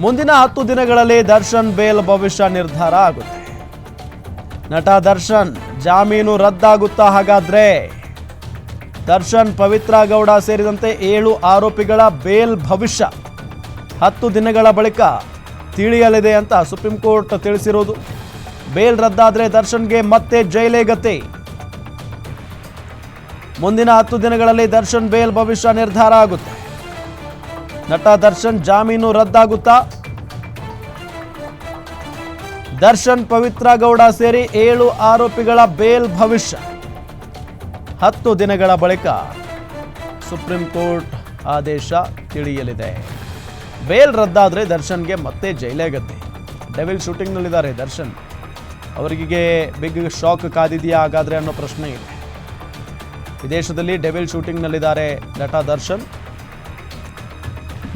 ಮುಂದಿನ 10 ದಿನಗಳಲ್ಲಿ ದರ್ಶನ್ ಬೇಲ್ ಭವಿಷ್ಯ ನಿರ್ಧಾರ ಆಗುತ್ತೆ. ನಟ ದರ್ಶನ್ ಜಾಮೀನು ರದ್ದಾಗುತ್ತಾ? ಹಾಗಾದ್ರೆ ದರ್ಶನ್, ಪವಿತ್ರ ಗೌಡ ಸೇರಿದಂತೆ 7 ಆರೋಪಿಗಳ ಬೇಲ್ ಭವಿಷ್ಯ 10 ದಿನಗಳ ಬಳಿಕ ತಿಳಿಯಲಿದೆ ಅಂತ ಸುಪ್ರೀಂ ಕೋರ್ಟ್ ತಿಳಿಸಿರೋದು. ಬೇಲ್ ರದ್ದಾದ್ರೆ ದರ್ಶನ್ಗೆ ಮತ್ತೆ ಜೈಲೇ ಗತಿ. ಮುಂದಿನ 10 ದಿನಗಳಲ್ಲಿ ದರ್ಶನ್ ಬೇಲ್ ಭವಿಷ್ಯ ನಿರ್ಧಾರ ಆಗುತ್ತೆ. ನಟ ದರ್ಶನ್ ಜಾಮೀನು ರದ್ದಾಗುತ್ತಾ? ದರ್ಶನ್, ಪವಿತ್ರ ಗೌಡ ಸೇರಿ 7 ಆರೋಪಿಗಳ ಬೇಲ್ ಭವಿಷ್ಯ 10 ದಿನಗಳ ಬಳಿಕ ಸುಪ್ರೀಂ ಕೋರ್ಟ್ ಆದೇಶ ತಿಳಿಯಲಿದೆ. ಬೇಲ್ ರದ್ದಾದ್ರೆ ದರ್ಶನ್ಗೆ ಮತ್ತೆ ಜೈಲೇ ಗತಿ. ಡೆವಿಲ್ ಶೂಟಿಂಗ್ನಲ್ಲಿದ್ದಾರೆ ದರ್ಶನ್. ಅವರಿಗೆ ಬಿಗ್ ಶಾಕ್ ಕಾದಿದೆಯಾ ಹಾಗಾದ್ರೆ ಅನ್ನೋ ಪ್ರಶ್ನೆ ಇದೆ. ವಿದೇಶದಲ್ಲಿ ಡೆವಿಲ್ ಶೂಟಿಂಗ್ನಲ್ಲಿದ್ದಾರೆ ನಟ ದರ್ಶನ್.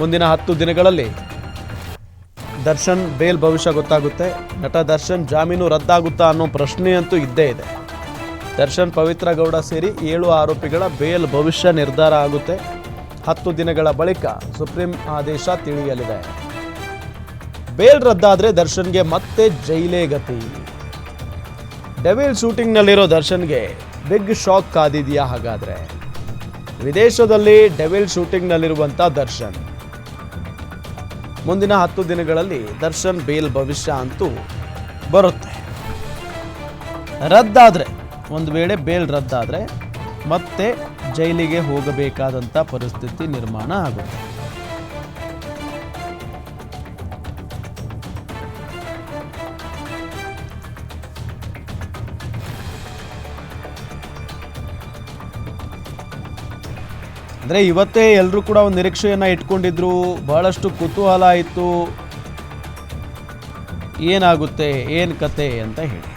ಮುಂದಿನ 10 ದಿನಗಳಲ್ಲಿ ದರ್ಶನ್ ಬೇಲ್ ಭವಿಷ್ಯ ಗೊತ್ತಾಗುತ್ತೆ. ನಟ ದರ್ಶನ್ ಜಾಮೀನು ರದ್ದಾಗುತ್ತಾ ಅನ್ನೋ ಪ್ರಶ್ನೆ ಅಂತೂ ಇದ್ದೇ ಇದೆ. ದರ್ಶನ್, ಪವಿತ್ರ ಗೌಡ ಸೇರಿ 7 ಆರೋಪಿಗಳ ಬೇಲ್ ಭವಿಷ್ಯ ನಿರ್ಧಾರ ಆಗುತ್ತೆ. 10 ದಿನಗಳ ಬಳಿಕ ಸುಪ್ರೀಂ ಆದೇಶ ತಿಳಿಯಲಿದೆ. ಬೇಲ್ ರದ್ದಾದ್ರೆ ದರ್ಶನ್ಗೆ ಮತ್ತೆ ಜೈಲೇ ಗತಿ. ಡೆವಿಲ್ ಶೂಟಿಂಗ್ನಲ್ಲಿರೋ ದರ್ಶನ್ಗೆ ಬಿಗ್ ಶಾಕ್ ಕಾದಿದೆಯಾ ಹಾಗಾದ್ರೆ? ವಿದೇಶದಲ್ಲಿ ಡೆವಿಲ್ ಶೂಟಿಂಗ್ನಲ್ಲಿರುವಂಥ ದರ್ಶನ್. ಮುಂದಿನ 10 ದಿನಗಳಲ್ಲಿ ದರ್ಶನ್ ಬೇಲ್ ಭವಿಷ್ಯ ಅಂತೂ ಬರುತ್ತೆ. ರದ್ದಾದ್ರೆ, ಒಂದು ವೇಳೆ ಬೇಲ್ ರದ್ದಾದ್ರೆ ಮತ್ತೆ ಜೈಲಿಗೆ ಹೋಗಬೇಕಾದಂಥ ಪರಿಸ್ಥಿತಿ ನಿರ್ಮಾಣ ಆಗುತ್ತೆ. ಅಂದರೆ ಇವತ್ತೇ ಎಲ್ಲರೂ ಕೂಡ ಒಂದು ನಿರೀಕ್ಷೆಯನ್ನು ಇಟ್ಕೊಂಡಿದ್ರು. ಬಹಳಷ್ಟು ಕುತೂಹಲ ಇತ್ತು, ಏನಾಗುತ್ತೆ, ಏನು ಕತೆ ಅಂತ ಹೇಳಿ.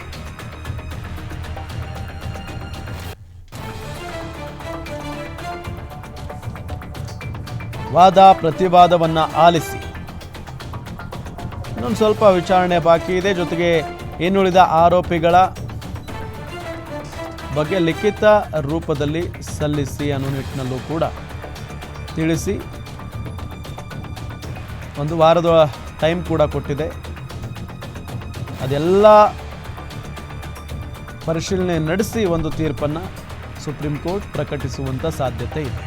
ವಾದ ಪ್ರತಿವಾದವನ್ನು ಆಲಿಸಿ ಇನ್ನೊಂದು ಸ್ವಲ್ಪ ವಿಚಾರಣೆ ಬಾಕಿ ಇದೆ. ಜೊತೆಗೆ ಇನ್ನುಳಿದ ಆರೋಪಿಗಳ ಬಗ್ಗೆ ಲಿಖಿತ ರೂಪದಲ್ಲಿ ಸಲ್ಲಿಸಿ ಅನ್ನೋ ನಿಟ್ಟಿನಲ್ಲೂ ಕೂಡ ತಿಳಿಸಿ ಒಂದು ವಾರದ ಟೈಮ್ ಕೂಡ ಕೊಟ್ಟಿದೆ. ಅದೆಲ್ಲ ಪರಿಶೀಲನೆ ನಡೆಸಿ ಒಂದು ತೀರ್ಪನ್ನು ಸುಪ್ರೀಂ ಕೋರ್ಟ್ ಪ್ರಕಟಿಸುವಂಥ ಸಾಧ್ಯತೆ ಇದೆ.